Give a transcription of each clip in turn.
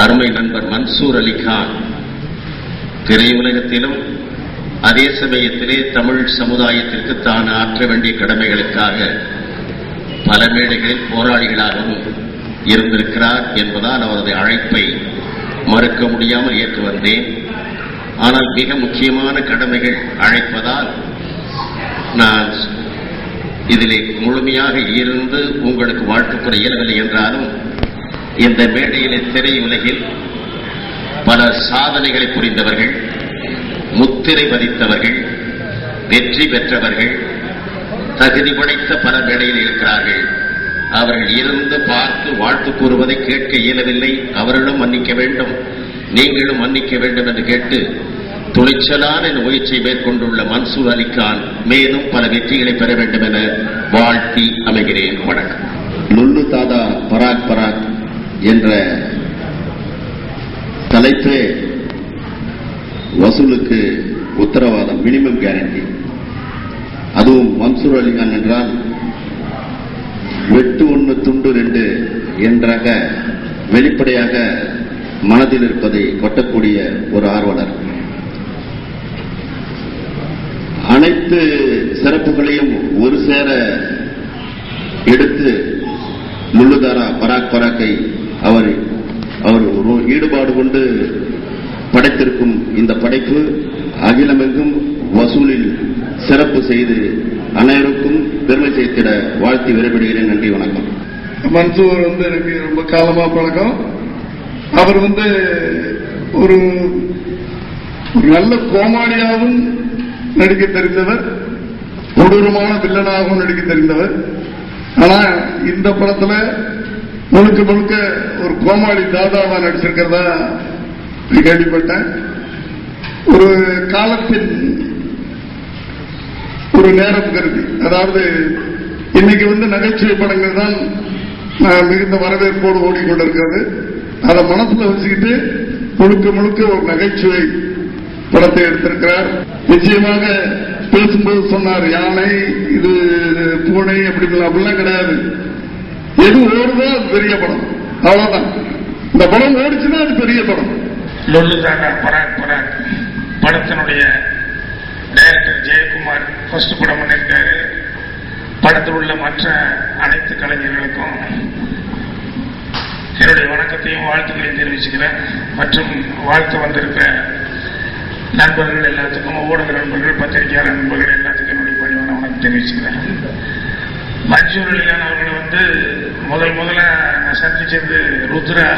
அருமை நண்பர் மன்சூர் அலிகான் திரையுலகத்திலும் அதே சமயத்திலே தமிழ் சமுதாயத்திற்கு தான் ஆற்ற வேண்டிய கடமைகளுக்காக பல மேடைகளில் போராளிகளாகவும் இருந்திருக்கிறார் என்பதால் அவரது அழைப்பை மறுக்க முடியாமல் ஏற்று வந்தேன். ஆனால் மிக முக்கியமான கடமைகள் அழைப்பதால் நான் இதிலே முழுமையாக இருந்து உங்களுக்கு வாழ்த்து கூற இயலவில்லை என்றாலும் இந்த மேடையிலே திரையுலகில் பல சாதனைகளை புரிந்தவர்கள், முத்திரை பதித்தவர்கள், வெற்றி பெற்றவர்கள், தகுதி படைத்த பல மேடையில் இருக்கிறார்கள். அவர்கள் இருந்து பார்த்து வாழ்த்து கூறுவதை கேட்க இயலவில்லை. அவர்களும் மன்னிக்க வேண்டும், நீங்களும் மன்னிக்க வேண்டும் என்று கேட்டு துணிச்சலான முயற்சியை மேற்கொண்டுள்ள மன்சூர் அலிகான் மேலும் பல வெற்றிகளை பெற வேண்டும் என வாழ்த்தி அமைகிறேன். வணக்கம். லுல்லு தாதா பராக் பராக் என்ற தலைப்பே வசூலுக்கு உத்தரவாதம், மினிமம் கேரண்டி. அதுவும் மன்சூர் அலிகான் என்றால் வெட்டு ஒன்று துண்டு ரெண்டு என்றாக வெளிப்படையாக மனதில் இருப்பதை கொட்டக்கூடிய ஒரு ஆர்வலர். அனைத்து சிறப்புகளையும் ஒரு சேர எடுத்து லுல்லுதாரா பராக் பராக்கை அவர் ஒரு ஈடுபாடு கொண்டு படைத்திருக்கும் இந்த படைப்பு அகிலமெங்கும் வசூலில் சிறப்பு செய்து அனைவருக்கும் பெருமை சேர்த்திட வாழ்த்தி விரைவிடுகிறேன். நன்றி, வணக்கம். மன்சூர் எனக்கு ரொம்ப காலமா பழக்கம். அவர் ஒரு நல்ல கோமாளியாகவும் நடிக்க தெரிந்தவர், கொடூரமான வில்லனாகவும் நடிக்க தெரிந்தவர். ஆனா இந்த படத்துல முழுக்க முழுக்க ஒரு கோமாளி தாதாவா நடிச்சிருக்கிறதா கேள்விப்பட்டேன். ஒரு காலத்தின் ஒரு நேரம் கருதி, அதாவது இன்னைக்கு நகைச்சுவை படங்கள் தான் மிகுந்த வரவேற்போடு ஓடிக்கொண்டிருக்கிறது. அதை மனசுல வச்சுக்கிட்டு முழுக்க முழுக்க ஒரு நகைச்சுவை படத்தை எடுத்திருக்கிறார். நிச்சயமாக பேசும்போது சொன்னார், யானை இது பூனை அப்படிலாம் கிடையாது. எது ஓடுதோ அது பெரிய படம், அவ்வளவுதான். இந்த படம் ஓடிச்சுன்னா அது பெரிய படம். லுல்லு தாதா பராக் பராக் படத்தினுடைய டைரக்டர் ஜெயக்குமார் ஃபர்ஸ்ட் படம் பண்ணியிருக்காரு. படத்தில் உள்ள மற்ற அனைத்து கலைஞர்களுக்கும் என்னுடைய வணக்கத்தையும் வாழ்த்துக்களையும் தெரிவிச்சுக்கிறேன். மற்றும் வாழ்த்து வந்திருக்கிற நண்பர்கள் எல்லாத்துக்கும், ஊடக நண்பர்கள், பத்திரிகையாளர் நண்பர்கள் எல்லாத்துக்கும் என்னுடைய பணிவான வணக்கம் தெரிவிச்சுக்கிறேன். மன்சூர் அலிகான் அவர்களை முதல்ல நான் சந்திச்சது ருத்ரா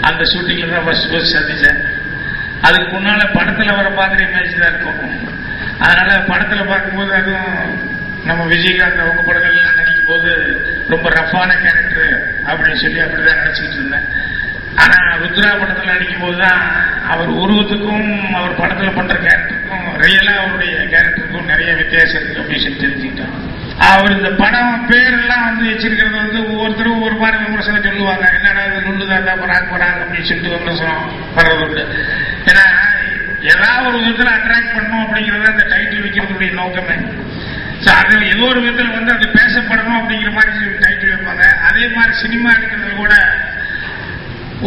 அந்த ஷூட்டிங்ல தான் ஃபர்ஸ்ட் சந்திச்சேன். அதுக்கு முன்னால படத்துல வர மாதிரி இமேஜ் தான் இருக்கும். அதனால படத்துல பார்க்கும்போது அதுவும் நம்ம விஜயகாந்த் அவங்க படங்கள்லாம் நடிக்கும் போது ரொம்ப ரஃபான கேரக்டர் அப்படின்னு சொல்லி அப்படிதான் நினைச்சுக்கிட்டு இருந்தேன். ஆனா ருத்ரா படத்துல நடிக்கும் போதுதான் அவர் உருவத்துக்கும் அவர் படத்துல பண்ற கேரக்டருக்கும் ரியலா அவருடைய கேரக்டருக்கும் நிறைய வித்தியாசம் இருக்கு அப்படின்னு சொல்லி தெரிஞ்சுக்கிட்டேன். அவர் இந்த படம் பேரெல்லாம் வச்சிருக்கிறது ஒவ்வொருத்தரும் ஒவ்வொரு மாதிரி விமர்சனம் சொல்லுவாங்க. என்னடா இது லுல்லு தாதா பராக் பராக் அப்படின்னு சொல்லிட்டு விமர்சனம் பண்றது உண்டு. ஏன்னா ஏதாவது ஒரு விதத்தில் அட்ராக்ட் பண்ணும் அப்படிங்கறது அந்த டைட்டில் வைக்கிறதுடைய நோக்கமே. அது ஏதோ ஒரு விதத்தில் அது பேசப்படணும் அப்படிங்கிற மாதிரி டைட்டில் வைப்பாங்க. அதே மாதிரி சினிமா எடுக்கிறது கூட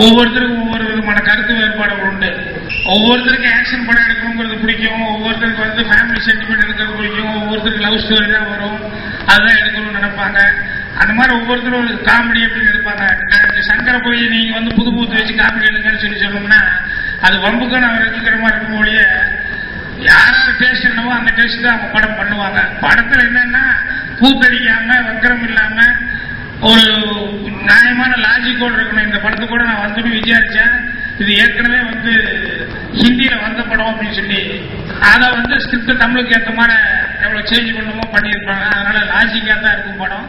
ஒவ்வொருத்தருக்கும் ஒவ்வொரு விதமான கருத்து வேறுபாடுகள் உண்டு. ஒவ்வொருத்தருக்கும் ஆக்ஷன் படம் எடுக்கணுங்கிறது பிடிக்கும், ஒவ்வொருத்தருக்கு ஃபேமிலி சென்டிமெண்ட் எடுக்கிறது பிடிக்கும், ஒவ்வொருத்தருக்கு லவ் ஸ்டோரி தான் வரும், அதுதான் எடுக்கணும்னு நினைப்பாங்க. அந்த மாதிரி ஒவ்வொருத்தரும் காமெடி அப்படின்னு எடுப்பாங்க. சங்கரை போய் நீங்க புது பூத்து வச்சு காமெடி எடுங்கன்னு சொல்லி சொன்னோம்னா அது வம்புக்கான அவர் எடுக்கிற மாதிரி இருக்கும் ஒழிய யாராவது டேஸ்ட் என்னவோ அந்த டேஸ்ட் தான் அவங்க படம் பண்ணுவாங்க. படத்துல என்னன்னா பூத்தடிக்காம வக்கரம் இல்லாம ஒரு நியாயமான லாஜிக்கோடு இருக்கணும். இந்த படத்தை கூட நான் விசாரிச்சேன். இது ஏற்கனவே ஹிந்தியில வந்த படம் அப்படின்னு சொல்லி அதை ஸ்கிரிப்ட் தமிழுக்கு ஏற்ற மாதிரி எவ்வளவு சேஞ்ச் பண்ணுமோ பண்ணியிருப்பாங்க. அதனால லாஜிக்கா தான் இருக்கும் படம்.